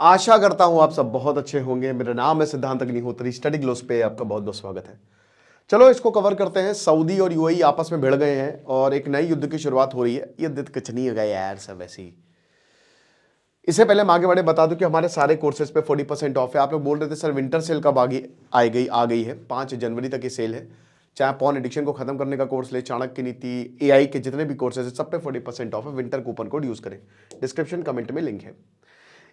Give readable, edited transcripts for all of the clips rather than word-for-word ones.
आशा करता हूं आप सब बहुत अच्छे होंगे। मेरा नाम है सिद्धांत अग्निहोत्री, स्टडी ग्लोस पे आपका बहुत बहुत स्वागत है। चलो इसको कवर करते हैं। सऊदी और यूएई आपस में भिड़ गए हैं और एक नई युद्ध की शुरुआत हो रही है। ये युद्ध कुछ नहीं होगा यार, सब ऐसे ही। इससे पहले हम आगे बढ़े बता दूं कि हमारे सारे कोर्सेज पे 40% ऑफ है। आप लोग बोल रहे थे सर विंटर सेल कब आ गई है। 5 जनवरी तक ये सेल है। चाहे पॉन एडिक्शन को खत्म करने का कोर्स ले, चाणक्य नीति, एआई के जितने भी कोर्सेज है सब पे 40% ऑफ है। विंटर कूपन कोड यूज करें, डिस्क्रिप्शन कमेंट में लिंक है।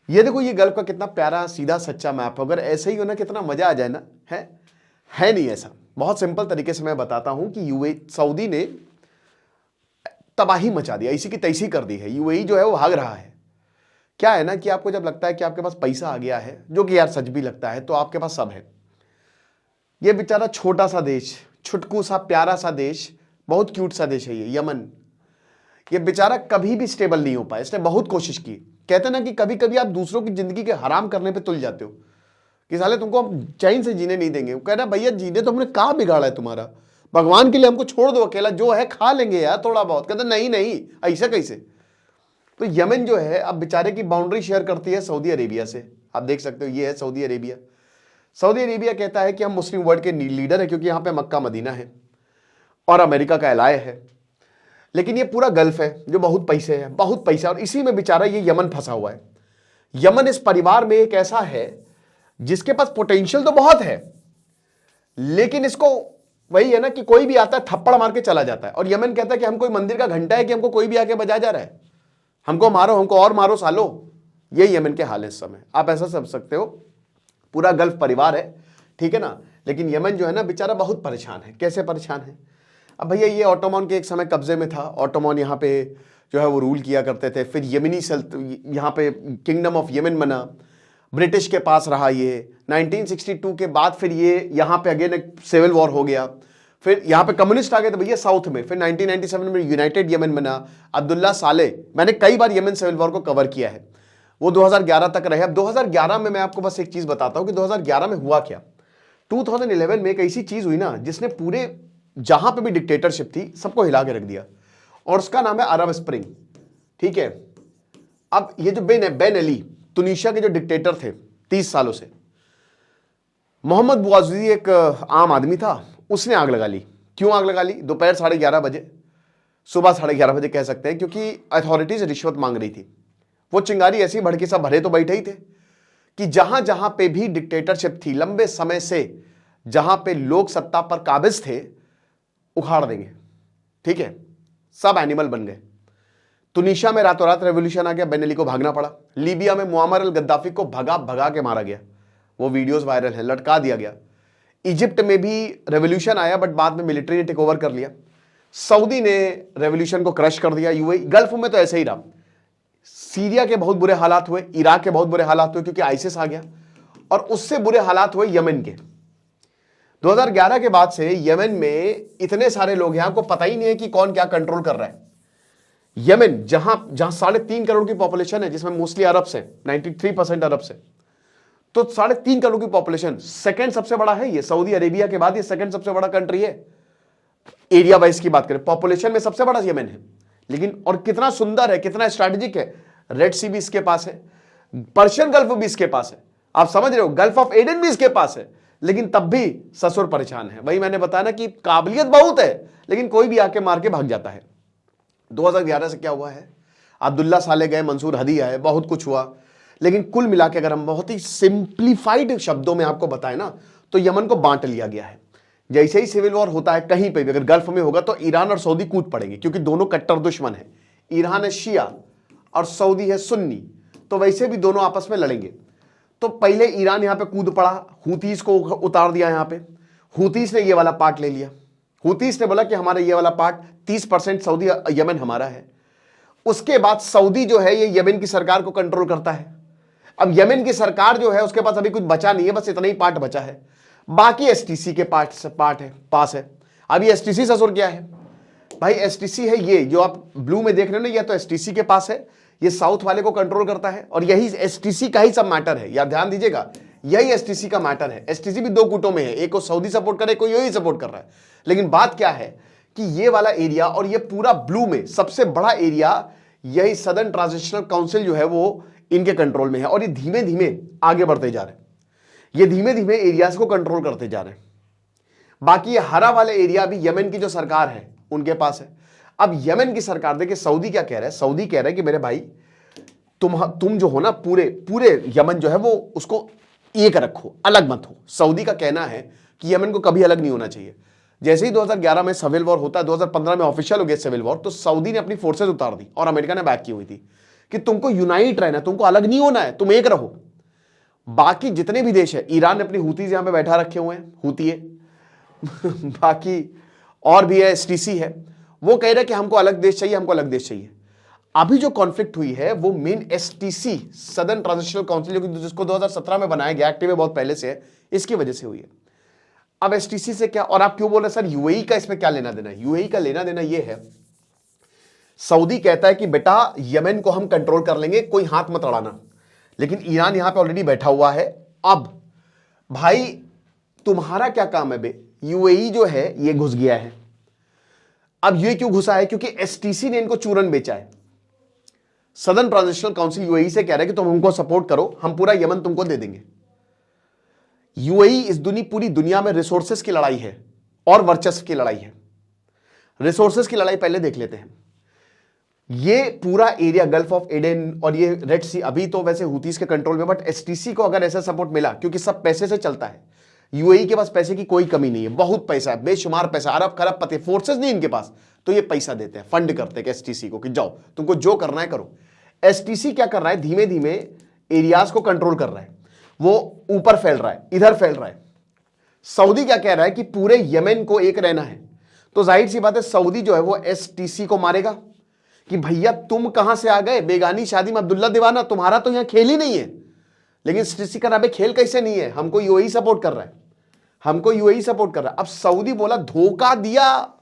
ये देखो ये गल्फ का कितना प्यारा सीधा सच्चा मैप। अगर ऐसे ही हो ना कितना मजा आ जाए ना। है नहीं ऐसा। बहुत सिंपल तरीके से मैं बताता हूं कि सऊदी ने तबाही मचा दिया, इसी की तैसी कर दी है। यूएई जो है वो भाग रहा है। क्या है ना कि आपको जब लगता है कि आपके पास पैसा आ गया है, जो कि यार सच भी लगता है, तो आपके पास सब है। ये बेचारा छोटा सा देश, छुटकू सा प्यारा सा देश, बहुत क्यूट सा देश है ये यमन। ये बेचारा कभी भी स्टेबल नहीं हो पाया। इसने बहुत कोशिश की। कहते ना कि कभी कभी आप दूसरों की जिंदगी के हराम करने पे तुल जाते हो कि साले तुमको हम चैन से जीने नहीं देंगे। वो कह रहा भैया जीने तो हमने कहाँ बिगाड़ा है तुम्हारा, भगवान के लिए हमको छोड़ दो, अकेला जो है खा लेंगे यार थोड़ा बहुत। कहते नहीं नहीं ऐसा कैसे। तो यमन जो है अब बेचारे की बाउंड्री शेयर करती है सऊदी अरेबिया से। आप देख सकते हो ये है सऊदी अरेबिया। सऊदी अरेबिया कहता है कि हम मुस्लिम वर्ल्ड के लीडर है क्योंकि यहाँ पे मक्का मदीना है और अमेरिका का एलाय है। लेकिन ये पूरा गल्फ है जो बहुत पैसे है, बहुत पैसा, और इसी में बेचारा ये यमन फंसा हुआ है। यमन इस परिवार में एक ऐसा है जिसके पास पोटेंशियल तो बहुत है, लेकिन इसको वही है ना कि कोई भी आता है थप्पड़ मार के चला जाता है। और यमन कहता है कि हम कोई मंदिर का घंटा है कि हमको कोई भी आके बजा जा रहा है, हमको मारो, हमको और मारो सालो। ये यमन के हाल है इस समय। आप ऐसा समझ सकते हो पूरा गल्फ परिवार है, ठीक है ना। लेकिन यमन जो है ना बेचारा बहुत परेशान है। कैसे परेशान है? अब भैया ये ऑटोमन के एक समय कब्जे में था। ऑटोमन यहाँ पे जो है वो रूल किया करते थे। फिर यमनी यहाँ पे किंगडम ऑफ यमन बना, ब्रिटिश के पास रहा ये। 1962 के बाद फिर ये यहाँ पे अगेन एक सिविल वॉर हो गया। फिर यहाँ पे कम्युनिस्ट आ गए थे भैया साउथ में। फिर 1997 में यूनाइटेड यमन बना, अब्दुल्ला साले। मैंने कई बार यमन सिविल वॉर को कवर किया है। वो 2011 तक रहे। अब 2011 में मैं आपको बस एक चीज बताता हूँ कि 2011 में हुआ क्या। 2011 में एक ऐसी चीज हुई ना जिसने पूरे जहां पे भी डिक्टेटरशिप थी सबको हिला के रख दिया, और उसका नाम है अरब स्प्रिंग। ठीक है। अब ये जो बेन अली तुनिशिया के जो डिक्टेटर थे 30 सालों से, मोहम्मद बुआजी एक आम आदमी था, उसने आग लगा ली। क्यों आग लगा ली? दोपहर 11:30 बजे, सुबह 11:30 बजे कह सकते हैं, क्योंकि अथॉरिटीज रिश्वत मांग रही थी। वो चिंगारी ऐसी भड़के सब भरे तो बैठे ही थे कि जहां जहां पे भी डिक्टेटरशिप थी लंबे समय से, जहां पे लोग सत्ता पर काबिज थे, उखाड़ देंगे। ठीक है। सब एनिमल बन गए। तुनिशिया में रातों रात रेवोल्यूशन आ गया, बेन अली को भागना पड़ा। लीबिया में मुअम्मर अल गद्दाफी को भगा भगा के मारा गया, वो वीडियोस वायरल है, लटका दिया गया। इजिप्ट में भी रेवोल्यूशन आया बट बाद में मिलिट्री ने टेक ओवर कर लिया। सऊदी ने रेवोल्यूशन को क्रश कर दिया। यूएई, गल्फ में तो ऐसे ही रहा। सीरिया के बहुत बुरे हालात हुए, इराक के बहुत बुरे हालात हुए क्योंकि आईसिस आ गया, और उससे बुरे हालात हुए यमन के। 2011 के बाद से यमन में इतने सारे लोग हैं, आपको पता ही नहीं है कि कौन क्या कंट्रोल कर रहा है। यमन जहां 3.5 करोड़ की पॉपुलेशन है, जिसमें मोस्टली अरब्स हैं, 93% अरब्स है, तो 3.5 करोड़ की पॉपुलेशन, सेकंड सबसे बड़ा है ये। सऊदी अरेबिया के बाद ये सेकंड सबसे बड़ा कंट्री है। एरिया वाइज की बात करें, पॉपुलेशन में सबसे बड़ा यमन है। लेकिन और कितना सुंदर है, कितना स्ट्रैटेजिक है। रेड सी भी इसके पास है, पर्शियन गल्फ भी इसके पास है, आप समझ रहे हो, गल्फ ऑफ एडन भी इसके पास है। लेकिन तब भी ससुर परेशान है। वही मैंने बताया ना कि काबिलियत बहुत है, लेकिन कोई भी आके मार के भाग जाता है। 2011 से क्या हुआ है? अब्दुल्ला साले गए, मंसूर हदी आए, बहुत कुछ हुआ। लेकिन कुल मिला के अगर हम बहुत ही सिंप्लीफाइड शब्दों में आपको बताएं ना, तो यमन को बांट लिया गया है। जैसे ही सिविल वॉर होता है कहीं पे भी, अगर गल्फ में होगा तो ईरान और सऊदी कूद पड़ेंगे, क्योंकि दोनों कट्टर दुश्मन है। ईरान है शिया और सऊदी है सुन्नी, तो वैसे भी दोनों आपस में लड़ेंगे। तो पहले ईरान यहां पे कूद पड़ा, हूतीस को उतार दिया। यहां पे हूतीस ने ये वाला पार्ट ले लिया। हूतीस ने बोला कि हमारा ये वाला पार्ट 30% सऊदी यमन हमारा है। उसके बाद सऊदी जो है ये यमन की सरकार को कंट्रोल करता है। अब यमन की सरकार जो है उसके पास अभी कुछ बचा नहीं है, बस इतना ही पार्ट बचा है। बाकी एसटीसी के पास है। अब ये एसटीसी ससुर क्या है भाई? एसटीसी है ये जो आप ब्लू में देख रहे हो ना, ये तो एसटीसी के पास है। ये साउथ वाले को कंट्रोल करता है, और यही एसटीसी का ही सब मैटर है। यार ध्यान दीजिएगा, यही एसटीसी का मैटर है। एसटीसी भी दो गुटों में है, एक को सऊदी सपोर्ट कर रहा है, कोई यही सपोर्ट कर रहा है। लेकिन बात क्या है कि ये वाला एरिया और ये पूरा ब्लू में सबसे बड़ा एरिया यही सदर्न ट्रांजिशनल काउंसिल जो है वो इनके कंट्रोल में है और ये धीमे धीमे आगे बढ़ते जा रहे हैं, ये धीमे धीमे एरियाज को कंट्रोल करते जा रहे हैं। बाकी ये हरा वाले एरिया भी यमन की जो सरकार है उनके पास है। अब यमन की सरकार, देखिए सऊदी क्या कह रहा है, सऊदी कह रहा है कि मेरे भाई तुम जो हो ना पूरे पूरे यमन जो है वो उसको एक रखो, अलग मत हो। सऊदी का कहना है कि यमन को कभी अलग नहीं होना चाहिए। जैसे ही 2011 में सिविल वॉर होता है, 2015 में ऑफिशियल हो गया सिविल वॉर, तो सऊदी ने अपनी फोर्सेज उतार दी और अमेरिका ने बैक की हुई थी कि तुमको यूनाइट रहना, तुमको अलग नहीं होना है, तुम एक रहो। बाकी जितने भी देश है, ईरान ने अपनी हूतीज यहां पे बैठा रखे हुए हैं, हूती है बाकी और भी है, एसटीसी है, वो कह रहे हैं कि हमको अलग देश चाहिए, हमको अलग देश चाहिए। अभी जो कॉन्फ्लिक्ट हुई है वो main STC, southern transitional council, जिसको 2017 में बनाया गया, एक्टिव है बहुत पहले से है, इसकी वजह से हुई है। अब एसटीसी से क्या, और आप क्यों बोल रहे हैं सर यूएई का इसमें क्या लेना देना है? यूएई का लेना देना यह है, सऊदी कहता है कि बेटा यमन को हम कंट्रोल कर लेंगे, कोई हाथ मत अड़ाना, लेकिन ईरान यहां पे ऑलरेडी बैठा हुआ है। अब भाई तुम्हारा क्या काम है बे? यूएई जो है ये घुस गया है। अब ये क्यों घुसा है? क्योंकि एसटीसी ने इनको चूरन बेचा है। सदर्न ट्रांजिशनल काउंसिल यूएई से कह रहा है कि तुम हमको सपोर्ट करो, हम पूरा यमन तुमको दे देंगे। यूएई इस पूरी दुनिया में रिसोर्सेस की लड़ाई है और वर्चस्व की लड़ाई है। रिसोर्सेस की लड़ाई पहले देख लेते हैं। ये पूरा एरिया गल्फ ऑफ एडन और ये रेड सी अभी तो वैसे हूतीस के कंट्रोल में, बट एसटीसी को अगर ऐसा सपोर्ट मिला, क्योंकि सब पैसे से चलता है, यूएई के पास पैसे की कोई कमी नहीं है, बहुत पैसा है, बेशुमार पैसा, अरब खरब पते, फोर्सेस नहीं इनके पास, तो ये पैसा देते हैं, फंड करते हैं एसटीसी को कि जाओ तुमको जो करना है करो। एसटीसी क्या कर रहा है? धीमे धीमे एरियाज को कंट्रोल कर रहा है, वो ऊपर फैल रहा है, इधर फैल रहा है। सऊदी क्या कह रहा है कि पूरे यमन को एक रहना है, तो जाहिर सी बात है सऊदी जो है वो एसटीसी को मारेगा कि भैया तुम कहां से आ गए, बेगानी शादी में अब्दुल्ला दीवाना, तुम्हारा तो यहां खेल ही नहीं है। लेकिन एसटीसी का नाम खेल कैसे नहीं है, हमको यूएई सपोर्ट कर रहा है, हमको यूएई सपोर्ट कर रहा है। अब सऊदी बोला धोखा दिया,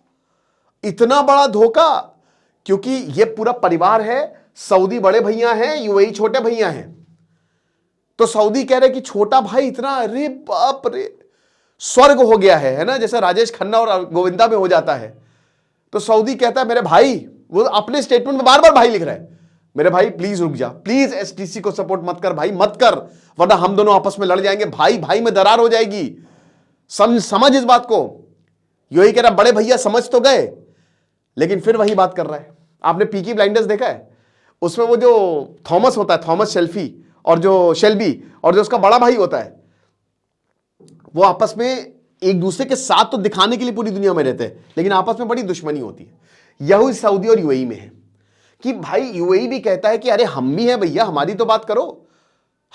इतना बड़ा धोखा, क्योंकि ये पूरा परिवार है, सऊदी बड़े भैया हैं, यूएई छोटे भैया हैं। तो सऊदी कह रहे कि छोटा भाई इतना, अरे बाप रे, स्वर्ग हो गया है ना, जैसे राजेश खन्ना और गोविंदा में हो जाता है। तो सऊदी कहता है मेरे भाई, वो अपने स्टेटमेंट में बार बार भाई लिख रहा है, मेरे भाई प्लीज रुक जा, प्लीज एसटीसी को सपोर्ट मत कर भाई, मत कर, वरना हम दोनों आपस में लड़ जाएंगे, भाई भाई में दरार हो जाएगी, समझ इस बात को। यही कह रहा बड़े भैया समझ तो गए, लेकिन फिर वही बात कर रहा है। आपने पीकी ब्लाइंडर्स देखा है? उसमें वो जो थॉमस होता है, थॉमस शेल्फी, और जो शेल्बी, और जो उसका बड़ा भाई होता है, वो आपस में एक दूसरे के साथ तो दिखाने के लिए पूरी दुनिया में रहते हैं, लेकिन आपस में बड़ी दुश्मनी होती है। यही सऊदी और यूएई में है कि भाई यूएई भी कहता है कि अरे हम भी हैं भैया, हमारी तो बात करो,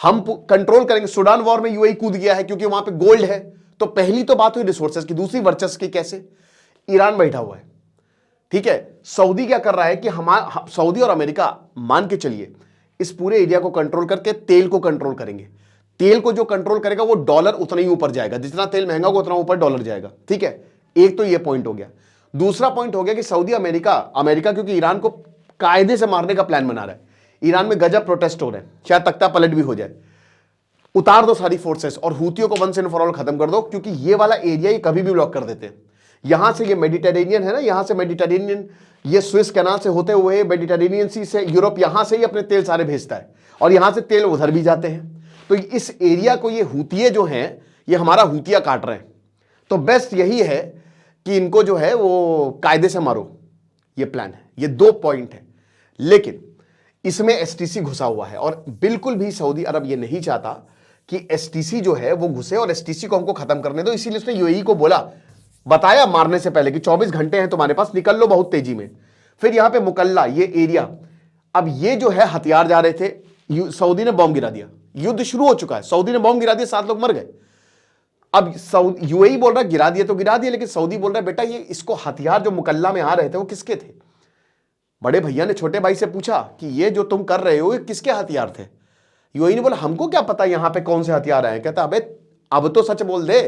हम कंट्रोल करेंगे। सूडान वॉर में यूएई कूद गया है क्योंकि वहां पे गोल्ड है। तो पहली तो बात हुई रिसोर्सेज की, दूसरी वर्चस्व की। कैसे? ईरान बैठा हुआ है, ठीक है। सऊदी क्या कर रहा है कि सऊदी और अमेरिका मान के चलिए इस पूरे एरिया को कंट्रोल करके तेल को कंट्रोल करेंगे। तेल को जो कंट्रोल करेगा वो डॉलर उतना ही ऊपर जाएगा, जितना तेल महंगा होगा उतना ऊपर डॉलर जाएगा, ठीक है। एक तो ये पॉइंट हो गया। दूसरा पॉइंट हो गया कि सऊदी अमेरिका क्योंकि ईरान को कायदे से मारने का प्लान बना रहा है। ईरान में गजब प्रोटेस्ट हो रहे हैं, शायद तख्ता पलट भी हो जाए। उतार दो सारी फोर्सेस और हूतियों को वंस एंड फॉर ऑल खत्म कर दो, क्योंकि ये वाला एरिया ये कभी भी ब्लॉक कर देते हैं। यहां से ये मेडिटेरेनियन है ना, यहां से मेडिटेरेनियन, ये स्विस कैनाल से होते हुए मेडिटेरेनियन सी से यूरोप, यहां से ही अपने तेल सारे भेजता है और यहां से तेल उधर भी जाते हैं। तो इस एरिया को ये हूतिये जो हैं, ये हमारा हूतिया काट रहे हैं। तो बेस्ट यही है कि इनको जो है वो कायदे से मारो, ये प्लान है। ये दो पॉइंट है, लेकिन इसमें एसटीसी घुसा हुआ है और बिल्कुल भी सऊदी अरब ये नहीं चाहता कि एसटीसी जो है वो घुसे और एसटीसी को हमको खत्म करने दो। इसीलिए उसने यूएई को बोला, बताया मारने से पहले कि 24 घंटे हैं तुम्हारे पास, निकल लो बहुत तेजी में। फिर यहां पे मुकल्ला ये एरिया, अब ये जो है हथियार जा रहे थे, सऊदी ने बॉम्ब गिरा दिया, युद्ध शुरू हो चुका है, सऊदी ने बॉम्ब गिरा दिया, 7 लोग मर गए। अब यूएई बोल रहा है गिरा दिया तो गिरा दिया, लेकिन सऊदी बोल रहा है बेटा ये इसको हथियार जो मुकल्ला में आ रहे थे वो किसके थे? बड़े भैया ने छोटे भाई से पूछा कि ये जो तुम कर रहे हो ये किसके हथियार थे? यूएई ने बोला हमको क्या पता यहां पे कौन से हथियार आए। कहता अबे अब तो सच बोल दे,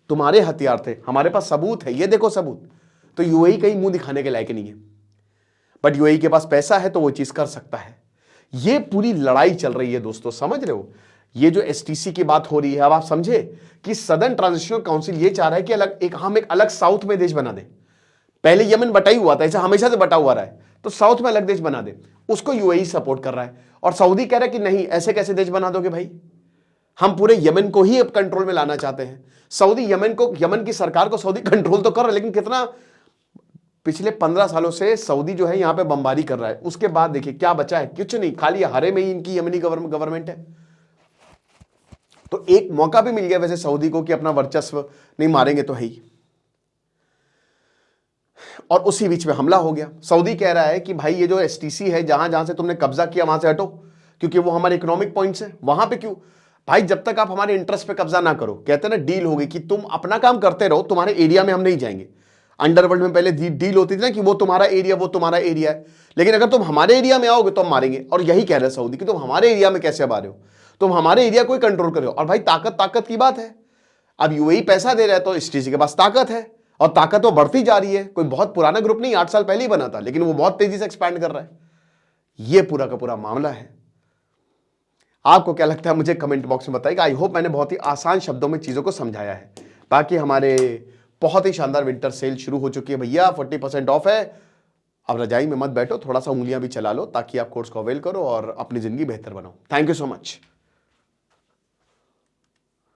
तुम्हारे हथियार थे, हमारे पास सबूत है, ये देखो सबूत। तो यूएई कहीं मुंह दिखाने के लायक नहीं है, बट यूएई के पास पैसा है तो वो चीज कर सकता है। ये पूरी लड़ाई चल रही है दोस्तों, समझ रहे हो? ये जो एसटीसी की बात हो रही है, अब आप समझे कि सदर्न ट्रांजिशनल काउंसिल ये चाह रहा है कि हम एक अलग साउथ में देश बना दें। पहले यमन बटा ही हुआ था, ऐसा हमेशा से बटा हुआ रहा है, तो साउथ में अलग देश बना दे, उसको यूएई सपोर्ट कर रहा है। और सऊदी कह रहा है कि नहीं, ऐसे कैसे देश बना दोगे भाई, हम पूरे यमन को ही अब कंट्रोल में लाना चाहते हैं। सऊदी यमन की सरकार को सऊदी कंट्रोल तो कर रहा है, लेकिन कितना, पिछले 15 सालों से सऊदी जो है यहां पे बमबारी कर रहा है, उसके बाद देखिए क्या बचा है, कुछ नहीं, खाली हरे में ही इनकी यमनी गवर्नमेंट है। तो एक मौका भी मिल गया वैसे सऊदी को कि अपना वर्चस्व नहीं मारेंगे तो है ही, और उसी बीच में हमला हो गया। सऊदी कह रहा है कि भाई ये जो एसटीसी है, जहां जहां से तुमने कब्जा किया वहां से हटो, क्योंकि वो हमारे इकोनॉमिक पॉइंट्स है, वहां पे क्यों भाई, जब तक आप हमारे इंटरेस्ट पे कब्जा ना करो, कहते हैं ना डील होगी कि तुम अपना काम करते रहो, तुम्हारे एरिया में हम नहीं जाएंगे। अंडरवर्ल्ड में पहले डील होती थी ना कि वो तुम्हारा एरिया, वो तुम्हारा एरिया है, लेकिन अगर तुम हमारे एरिया में आओगे तो हम मारेंगे। और यही कह रहे हैं सऊदी कि तुम हमारे एरिया में कैसे अब आ रहे हो, तुम हमारे एरिया को ही कंट्रोल कर रहे हो। और भाई ताकत की बात है, अब यूएई पैसा दे रहा है तो एसटीसी के पास ताकत है, और ताकत वो बढ़ती जा रही है। कोई बहुत पुराना ग्रुप नहीं, 8 साल पहले ही बना था, लेकिन वो बहुत तेजी से एक्सपैंड कर रहा है। ये पूरा का पूरा मामला है। आपको क्या लगता है मुझे कमेंट बॉक्स में बताइएगा। आई होप मैंने बहुत ही आसान शब्दों में चीजों को समझाया है। बाकी हमारे बहुत ही शानदार विंटर सेल शुरू हो चुकी है भैया, 40% ऑफ है। अब रजाई में मत बैठो, थोड़ा सा उंगलियां भी चला लो, ताकि आप कोर्स को अवेल करो और अपनी जिंदगी बेहतर बनाओ। Thank you so much.